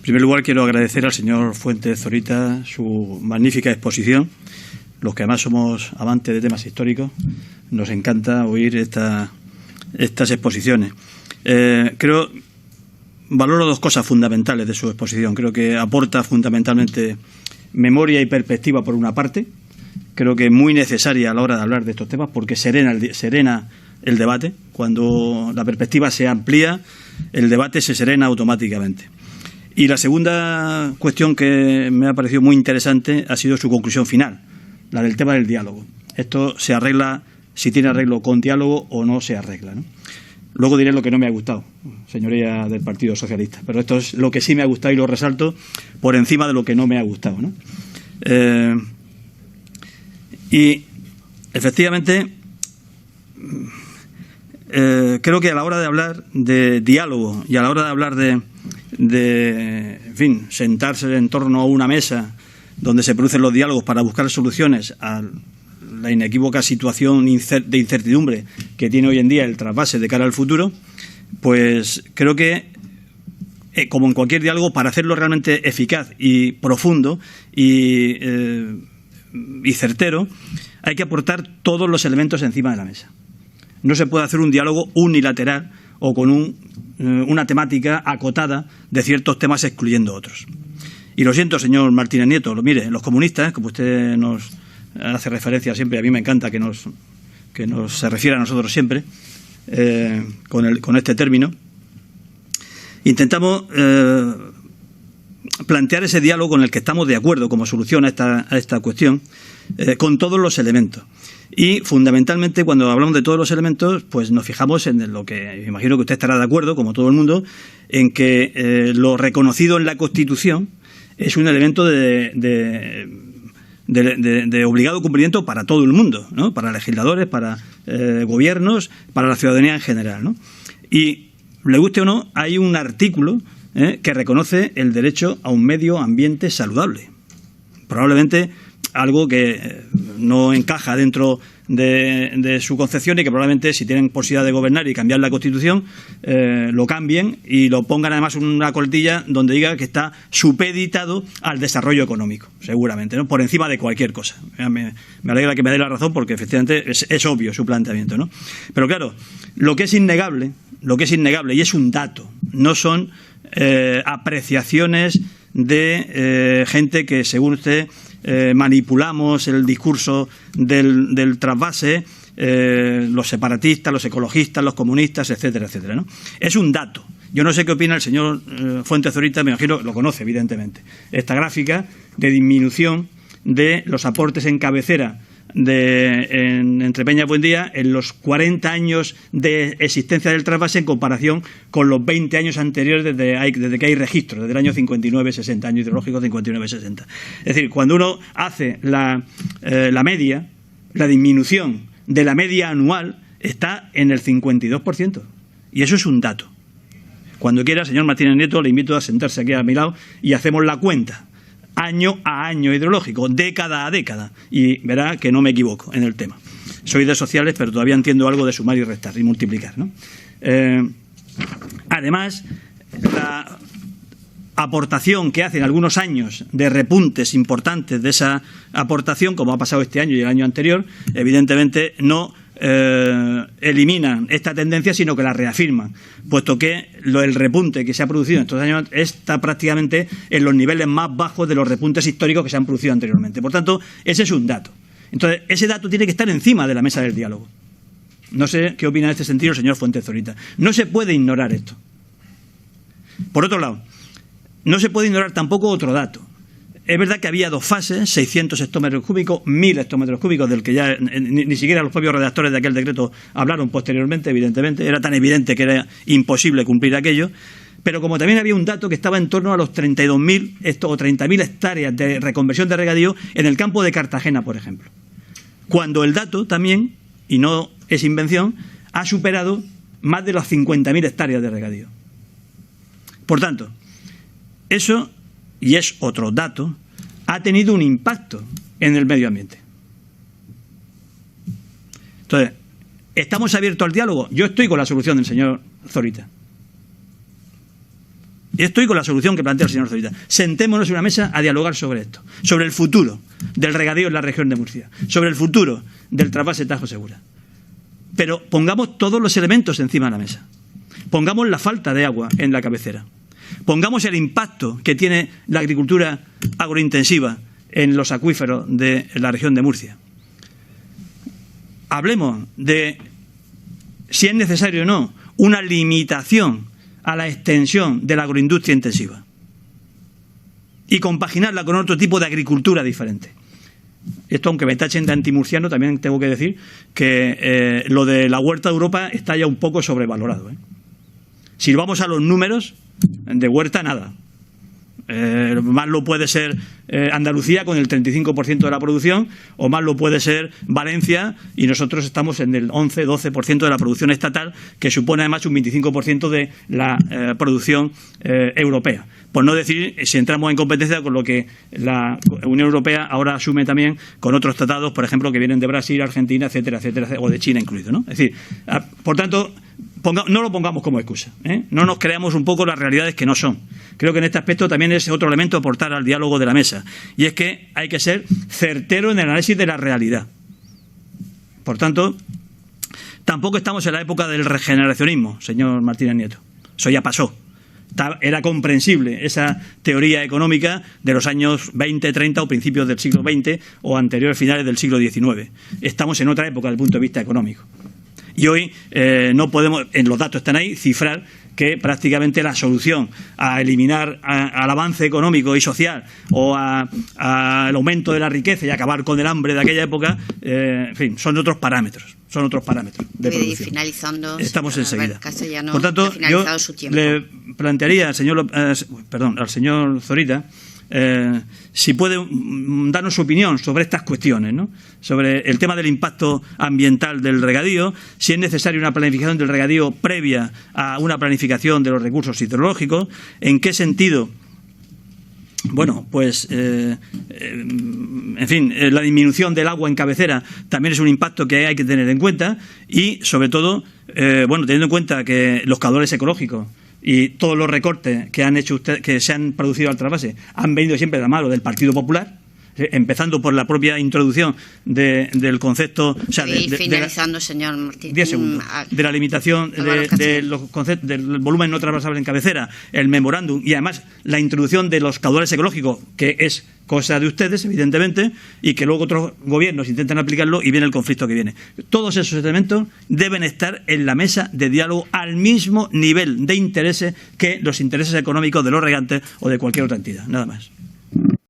primer lugar, quiero agradecer al señor Fuentes Zorita su magnífica exposición. Los que además somos amantes de temas históricos, nos encanta oír estas exposiciones. Valoro dos cosas fundamentales de su exposición. Creo que aporta fundamentalmente memoria y perspectiva por una parte. Creo que es muy necesaria a la hora de hablar de estos temas porque serena el debate. Cuando la perspectiva se amplía, el debate se serena automáticamente. Y la segunda cuestión que me ha parecido muy interesante ha sido su conclusión final, la del tema del diálogo. Esto se arregla, si tiene arreglo con diálogo o no se arregla, ¿no? Luego diré lo que no me ha gustado, señoría del Partido Socialista, pero esto es lo que sí me ha gustado y lo resalto por encima de lo que no me ha gustado, ¿no? Y efectivamente creo que a la hora de hablar de diálogo y a la hora de hablar de en fin, sentarse en torno a una mesa donde se producen los diálogos para buscar soluciones a la inequívoca situación de incertidumbre que tiene hoy en día el trasvase de cara al futuro, pues creo que, como en cualquier diálogo, para hacerlo realmente eficaz y profundo y certero, hay que aportar todos los elementos encima de la mesa. No se puede hacer un diálogo unilateral o con una temática acotada de ciertos temas excluyendo otros. Y lo siento, señor Martínez Nieto, mire, los comunistas, como usted nos hace referencia siempre, a mí me encanta que nos se refiera a nosotros siempre con este término, intentamos plantear ese diálogo con el que estamos de acuerdo como solución a esta cuestión, con todos los elementos. Y fundamentalmente, cuando hablamos de todos los elementos, pues nos fijamos en lo que imagino que usted estará de acuerdo, como todo el mundo, en que lo reconocido en la Constitución es un elemento de obligado cumplimiento para todo el mundo, ¿no? Para legisladores, para gobiernos, para la ciudadanía en general, ¿no? Y, le guste o no, hay un artículo que reconoce el derecho a un medio ambiente saludable. Probablemente algo que no encaja dentro de su concepción y que probablemente, si tienen posibilidad de gobernar y cambiar la Constitución, lo cambien y lo pongan además en una coltilla donde diga que está supeditado al desarrollo económico, seguramente, ¿no? Por encima de cualquier cosa. Me alegra que me dé la razón porque efectivamente es obvio su planteamiento, ¿no? Pero claro, lo que es innegable, y es un dato, no son apreciaciones de gente que, según usted, manipulamos el discurso del trasvase, los separatistas, los ecologistas, los comunistas, etcétera, etcétera, ¿no? Es un dato. Yo no sé qué opina el señor Fuentes Zorita, me imagino, lo conoce evidentemente. Esta gráfica de disminución de los aportes en cabecera entre Peña y Buendía en los 40 años de existencia del trasvase en comparación con los 20 años anteriores desde que hay registro, desde el año 59-60, año hidrológico 59-60. Es decir, cuando uno hace la media, la disminución de la media anual está en el 52%. Y eso es un dato. Cuando quiera, señor Martínez Nieto, le invito a sentarse aquí a mi lado y hacemos la cuenta. Año a año hidrológico, década a década, y verá que no me equivoco en el tema. Soy de sociales, pero todavía entiendo algo de sumar y restar y multiplicar, ¿no? Además, la aportación que hacen algunos años de repuntes importantes de esa aportación, como ha pasado este año y el año anterior, evidentemente no eliminan esta tendencia, sino que la reafirman, puesto que el repunte que se ha producido en estos años está prácticamente en los niveles más bajos de los repuntes históricos que se han producido anteriormente. Por tanto, ese es un dato. Entonces, ese dato tiene que estar encima de la mesa del diálogo. No sé qué opina en este sentido el señor Fuentes Zorita. No se puede ignorar esto. Por otro lado, no se puede ignorar tampoco otro dato. Es verdad que había dos fases, 600 hectómetros cúbicos, 1000 hectómetros cúbicos, del que ya ni siquiera los propios redactores de aquel decreto hablaron posteriormente, evidentemente. Era tan evidente que era imposible cumplir aquello. Pero como también había un dato que estaba en torno a los 32.000 o 30.000 hectáreas de reconversión de regadío en el campo de Cartagena, por ejemplo. Cuando el dato también, y no es invención, ha superado más de las 50.000 hectáreas de regadío. Por tanto, eso, y es otro dato, ha tenido un impacto en el medio ambiente. Entonces, ¿estamos abiertos al diálogo? Yo estoy con la solución del señor Zorita. estoy con la solución que plantea el señor Zorita. Sentémonos en una mesa a dialogar sobre esto, sobre el futuro del regadío en la región de Murcia, sobre el futuro del trasvase Tajo Segura. Pero pongamos todos los elementos encima de la mesa. Pongamos la falta de agua en la cabecera. Pongamos el impacto que tiene la agricultura agrointensiva en los acuíferos de la región de Murcia. Hablemos de si es necesario o no una limitación a la extensión de la agroindustria intensiva y compaginarla con otro tipo de agricultura diferente. Esto, aunque me tachen de antimurciano, también tengo que decir que lo de la huerta de Europa está ya un poco sobrevalorado. Si vamos a los números, de huerta nada. Más lo puede ser Andalucía con el 35% de la producción, o más lo puede ser Valencia, y nosotros estamos en el 11-12% de la producción estatal, que supone además un 25% de la producción europea. Por no decir si entramos en competencia con lo que la Unión Europea ahora asume también con otros tratados, por ejemplo, que vienen de Brasil, Argentina, etcétera, etcétera, o de China incluido, ¿no? Es decir, por tanto, no lo pongamos como excusa, no nos creamos un poco las realidades que no son. Creo que en este aspecto también es otro elemento a aportar al diálogo de la mesa, y es que hay que ser certero en el análisis de la realidad. Por tanto, tampoco estamos en la época del regeneracionismo, señor Martínez Nieto. Eso ya pasó. Era comprensible esa teoría económica de los años 20, 30 o principios del siglo XX o anteriores finales del siglo XIX. Estamos en otra época desde el punto de vista económico. Y hoy no podemos, en los datos están ahí, cifrar que prácticamente la solución a eliminar al avance económico y social o al aumento de la riqueza y acabar con el hambre de aquella época, en fin, son otros parámetros. Son otros parámetros de producción. Finalizando, estamos enseguida. Castellano, por tanto, yo le plantearía al señor Zorita si puede darnos su opinión sobre estas cuestiones, ¿no? Sobre el tema del impacto ambiental del regadío, si es necesaria una planificación del regadío previa a una planificación de los recursos hidrológicos, en qué sentido. Bueno, pues, en fin, la disminución del agua en cabecera también es un impacto que hay que tener en cuenta y, sobre todo, bueno, teniendo en cuenta que los caudales ecológicos y todos los recortes que han hecho ustedes, que se han producido al trasvase, han venido siempre de la mano del Partido Popular, empezando por la propia introducción del concepto, o sea, finalizando, señor Martín, 10 segundos, de la limitación de los conceptos del volumen no trasvasable en cabecera, el memorándum y además la introducción de los caudales ecológicos, que es cosa de ustedes, evidentemente, y que luego otros gobiernos intentan aplicarlo y viene el conflicto que viene. Todos esos elementos deben estar en la mesa de diálogo al mismo nivel de intereses que los intereses económicos de los regantes o de cualquier otra entidad, nada más.